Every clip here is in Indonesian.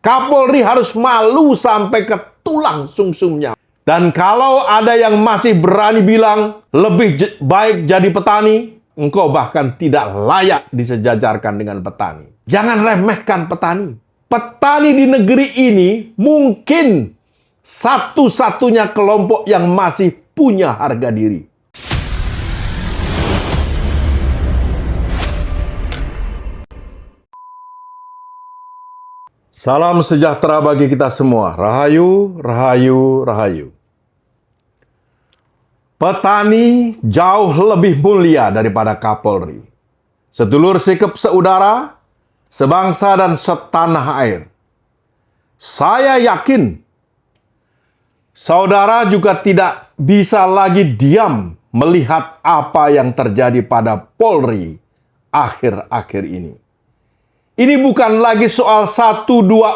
Kapolri harus malu sampai ke tulang sumsumnya. Dan kalau ada yang masih berani bilang lebih baik jadi petani, engkau bahkan tidak layak disejajarkan dengan petani. Jangan remehkan petani. Petani di negeri ini mungkin satu-satunya kelompok yang masih punya harga diri. Salam sejahtera bagi kita semua. Rahayu, rahayu, rahayu. Petani jauh lebih mulia daripada Kapolri. Sedulur sikap seudara, sebangsa dan setanah air. Saya yakin saudara juga tidak bisa lagi diam melihat apa yang terjadi pada Polri akhir-akhir ini. Ini bukan lagi soal 1-2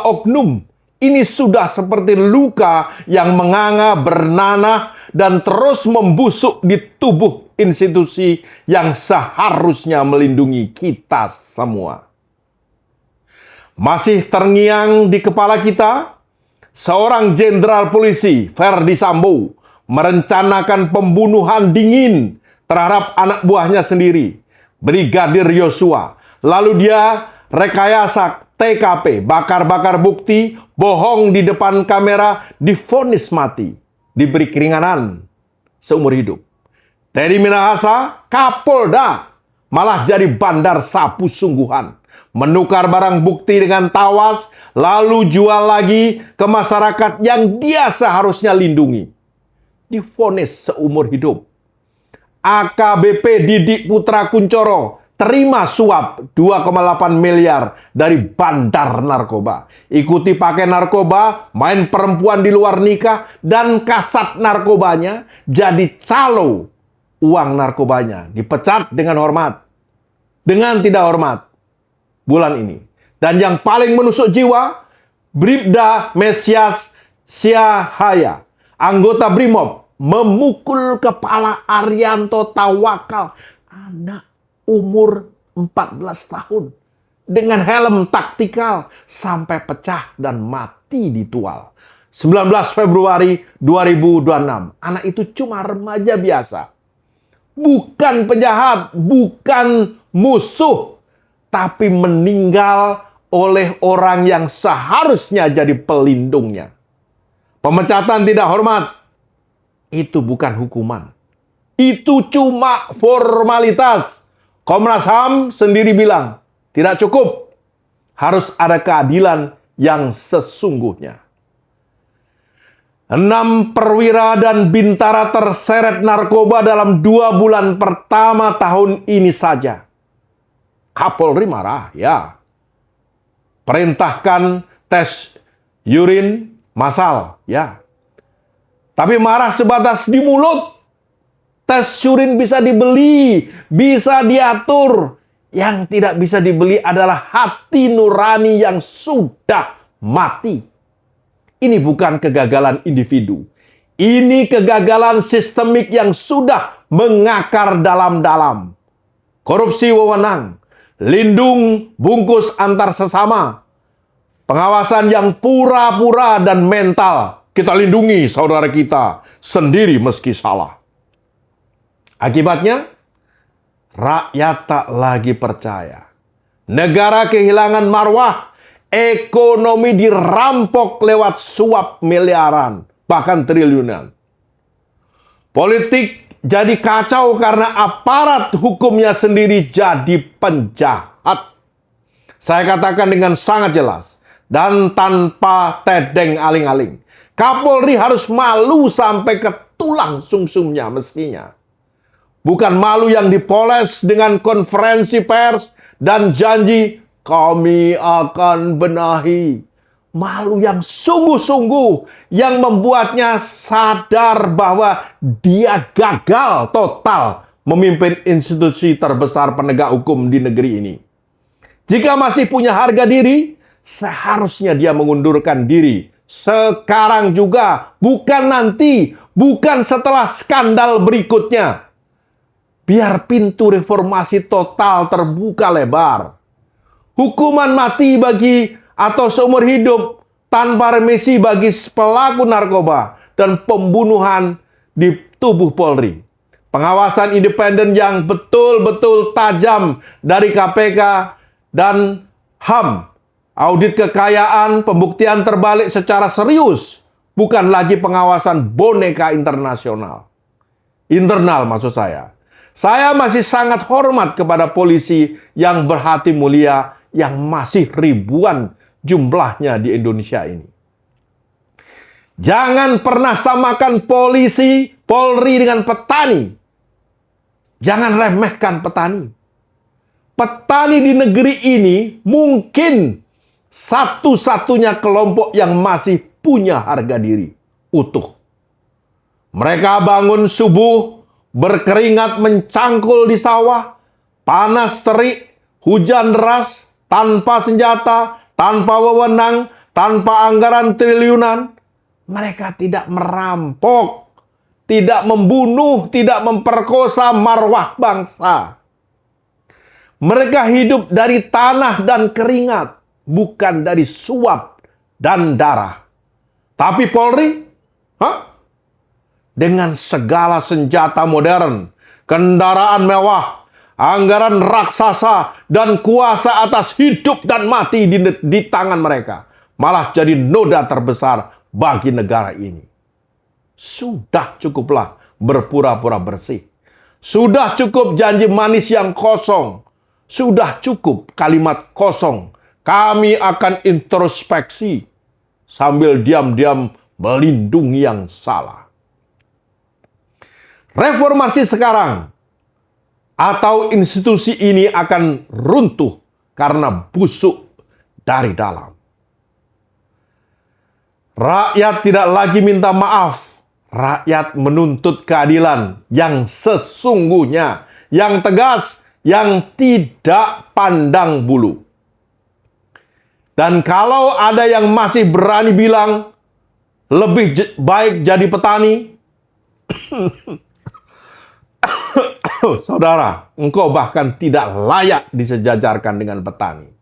oknum. Ini sudah seperti luka yang menganga, bernanah, dan terus membusuk di tubuh institusi yang seharusnya melindungi kita semua. Masih terngiang di kepala kita, seorang jenderal polisi, Ferdi Sambo, merencanakan pembunuhan dingin terhadap anak buahnya sendiri, Brigadir Yosua. Lalu dia rekayasa TKP, bakar-bakar bukti, bohong di depan kamera, divonis mati, diberi keringanan seumur hidup. Teddy Minahasa, Kapolda, malah jadi bandar sapu sungguhan. Menukar barang bukti dengan tawas, lalu jual lagi ke masyarakat yang dia seharusnya lindungi. Divonis seumur hidup. AKBP Didik Putra Kuncoro terima suap 2,8 miliar dari bandar narkoba. Ikuti pakai narkoba, main perempuan di luar nikah, dan kasat narkobanya jadi calo uang narkobanya. Dipecat dengan hormat. Dengan tidak hormat bulan ini. Dan yang paling menusuk jiwa, Bribda Mesias Siahaya, anggota Brimob, memukul kepala Arianto Tawakal, anak umur 14 tahun, dengan helm taktikal sampai pecah dan mati ditual. 19 Februari 2026. Anak itu cuma remaja biasa. Bukan penjahat, bukan musuh, tapi meninggal oleh orang yang seharusnya jadi pelindungnya. Pemecatan tidak hormat, itu bukan hukuman. Itu cuma formalitas. Komnas HAM sendiri bilang, tidak cukup. Harus ada keadilan yang sesungguhnya. 6 perwira dan bintara terseret narkoba dalam 2 bulan pertama tahun ini saja. Kapolri marah, ya. Perintahkan tes urin massal, ya. Tapi marah sebatas di mulut. Tes urin bisa dibeli, bisa diatur. Yang tidak bisa dibeli adalah hati nurani yang sudah mati. Ini bukan kegagalan individu. Ini kegagalan sistemik yang sudah mengakar dalam-dalam. Korupsi wewenang, lindung bungkus antar sesama, pengawasan yang pura-pura dan mental. Kita lindungi saudara kita sendiri meski salah. Akibatnya, rakyat tak lagi percaya. Negara kehilangan marwah, ekonomi dirampok lewat suap miliaran, bahkan triliunan. Politik jadi kacau karena aparat hukumnya sendiri jadi penjahat. Saya katakan dengan sangat jelas dan tanpa tedeng aling-aling. Kapolri harus malu sampai ke tulang sumsumnya mestinya. Bukan malu yang dipoles dengan konferensi pers dan janji kami akan benahi. Malu yang sungguh-sungguh yang membuatnya sadar bahwa dia gagal total memimpin institusi terbesar penegak hukum di negeri ini. Jika masih punya harga diri, seharusnya dia mengundurkan diri. Sekarang juga, bukan nanti, bukan setelah skandal berikutnya. Biar pintu reformasi total terbuka lebar. Hukuman mati bagi atau seumur hidup tanpa remisi bagi pelaku narkoba dan pembunuhan di tubuh Polri. Pengawasan independen yang betul-betul tajam dari KPK dan HAM. Audit kekayaan, pembuktian terbalik secara serius. Bukan lagi pengawasan boneka internasional. Internal maksud saya. Saya masih sangat hormat kepada polisi yang berhati mulia yang masih ribuan jumlahnya di Indonesia ini. Jangan pernah samakan polisi, Polri dengan petani. Jangan remehkan petani. Petani di negeri ini mungkin satu-satunya kelompok yang masih punya harga diri utuh. Mereka bangun subuh, berkeringat mencangkul di sawah, panas terik, hujan deras, tanpa senjata, tanpa wewenang, tanpa anggaran triliunan. Mereka tidak merampok, tidak membunuh, tidak memperkosa marwah bangsa. Mereka hidup dari tanah dan keringat, bukan dari suap dan darah. Tapi Polri, dengan segala senjata modern, kendaraan mewah, anggaran raksasa, dan kuasa atas hidup dan mati di tangan mereka, malah jadi noda terbesar bagi negara ini. Sudah cukuplah berpura-pura bersih. Sudah cukup janji manis yang kosong. Sudah cukup kalimat kosong. Kami akan introspeksi sambil diam-diam melindungi yang salah. Reformasi sekarang atau institusi ini akan runtuh karena busuk dari dalam. Rakyat tidak lagi minta maaf. Rakyat menuntut keadilan yang sesungguhnya, yang tegas, yang tidak pandang bulu. Dan kalau ada yang masih berani bilang lebih baik jadi petani, saudara, engkau bahkan tidak layak disejajarkan dengan petani.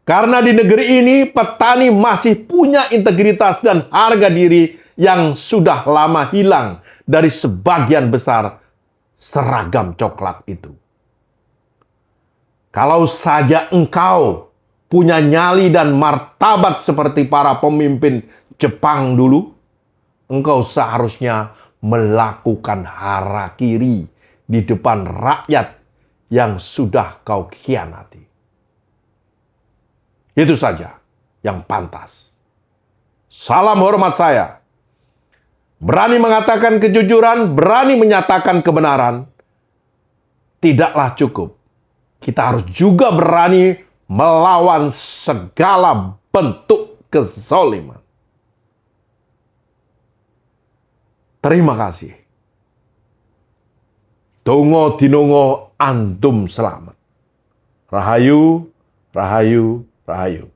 Karena di negeri ini petani masih punya integritas dan harga diri yang sudah lama hilang dari sebagian besar seragam coklat itu. Kalau saja engkau punya nyali dan martabat seperti para pemimpin Jepang dulu, engkau seharusnya melakukan harakiri di depan rakyat yang sudah kau khianati. Itu saja yang pantas. Salam hormat saya. Berani mengatakan kejujuran, berani menyatakan kebenaran, tidaklah cukup. Kita harus juga berani melawan segala bentuk kezaliman. Terima kasih. Dongo dinongo antum selamat. Rahayu, rahayu, rahayu.